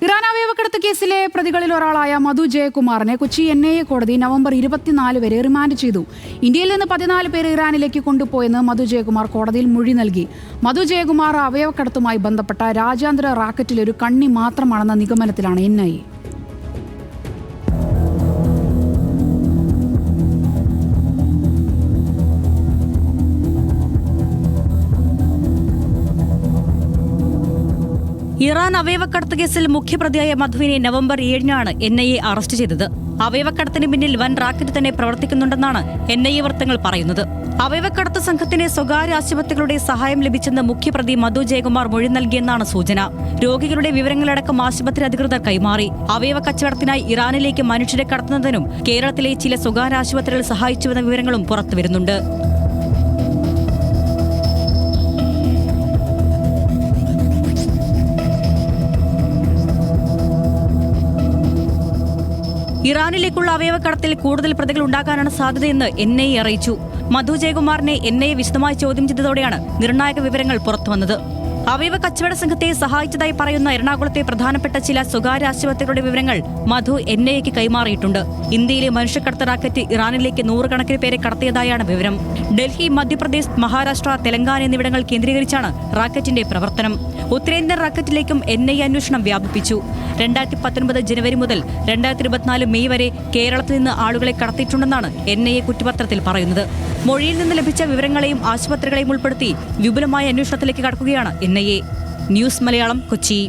Iran അവയവക്കടത്ത് കേസിലെ പ്രതികളിൽ ഒരാളായ മധു ജയകുമാറിനെ കൊച്ചി NIA കോടതി നവംബർ 24 വരെ റിമാൻഡ് ചെയ്തു. ഇന്ത്യയിൽ നിന്ന് 14 പേരെ ഇറാനിലേക്ക് കൊണ്ടുപോയെന്ന് മധു ജയകുമാർ കോടതിയിൽ മൊഴി നൽകി. മധു ജയകുമാർ അവയവക്കടത്തുമായി ബന്ധപ്പെട്ട രാജ്യാന്തര റാക്കറ്റിലെ ഒരു കണ്ണി മാത്രമാണെന്ന നിഗമനത്തിലാണ് NIA. ഇറാൻ അവയവക്കടത്ത് കേസിൽ മുഖ്യപ്രതിയായ മധുവിനെ നവംബർ 7-നാണ് NIA അറസ്റ്റ് ചെയ്തത്. അവയവക്കടത്തിന് പിന്നിൽ വൻ റാക്കറ്റ് തന്നെ പ്രവർത്തിക്കുന്നുണ്ടെന്നാണ് NIA വൃത്തങ്ങൾ പറയുന്നത്. അവയവക്കടത്ത് സംഘത്തിന് സ്വകാര്യ ആശുപത്രികളുടെ സഹായം ലഭിച്ചെന്ന് മുഖ്യപ്രതി മധു ജയകുമാർ മൊഴി നൽകിയെന്നാണ് സൂചന. രോഗികളുടെ വിവരങ്ങളടക്കം ആശുപത്രി അധികൃതർ കൈമാറി. അവയവ കച്ചവടത്തിനായി ഇറാനിലേക്ക് മനുഷ്യരെ കടത്തുന്നതിനും കേരളത്തിലെ ചില സ്വകാര്യ ആശുപത്രികൾ സഹായിച്ചുവെന്ന വിവരങ്ങളും പുറത്തുവരുന്നുണ്ട്. ഇറാനിലേക്കുള്ള അവയവക്കടത്തിൽ കൂടുതൽ പ്രതികൾ ഉണ്ടാകാനാണ് സാധ്യതയെന്ന് NIA അറിയിച്ചു. മധു ജയകുമാറിനെ NIA വിശദമായി ചോദ്യം ചെയ്തതോടെയാണ് നിർണായക വിവരങ്ങൾ പുറത്തുവന്നത്. അവയവ കച്ചവട സംഘത്തെ സഹായിച്ചതായി പറയുന്ന എറണാകുളത്തെ പ്രധാനപ്പെട്ട ചില സ്വകാര്യ ആശുപത്രികളുടെ വിവരങ്ങൾ മധു NIAക്ക് കൈമാറിയിട്ടുണ്ട്. ഇന്ത്യയിലെ മനുഷ്യക്കടത്ത് റാക്കറ്റ് ഇറാനിലേക്ക് 100 കണക്കിന് പേരെ കടത്തിയതായാണ് വിവരം. ഡൽഹി, മധ്യപ്രദേശ്, മഹാരാഷ്ട്ര, തെലങ്കാന എന്നിവിടങ്ങൾ കേന്ദ്രീകരിച്ചാണ് റാക്കറ്റിന്റെ പ്രവർത്തനം. ഉത്തരേന്ത്യൻ റാക്കറ്റിലേക്കും NIA അന്വേഷണം വ്യാപിപ്പിച്ചു. 2019 ജനുവരി മുതൽ 2024 മെയ് വരെ കേരളത്തിൽ നിന്ന് ആളുകളെ കടത്തിയിട്ടുണ്ടെന്നാണ് NIA കുറ്റപത്രത്തിൽ പറയുന്നത്. മൊഴിയിൽ നിന്ന് ലഭിച്ച വിവരങ്ങളെയും ആശുപത്രികളെയും ഉൾപ്പെടുത്തി വിപുലമായ അന്വേഷണത്തിലേക്ക് കടക്കുകയാണ് NIA. ന്യൂസ് മലയാളം, കൊച്ചി.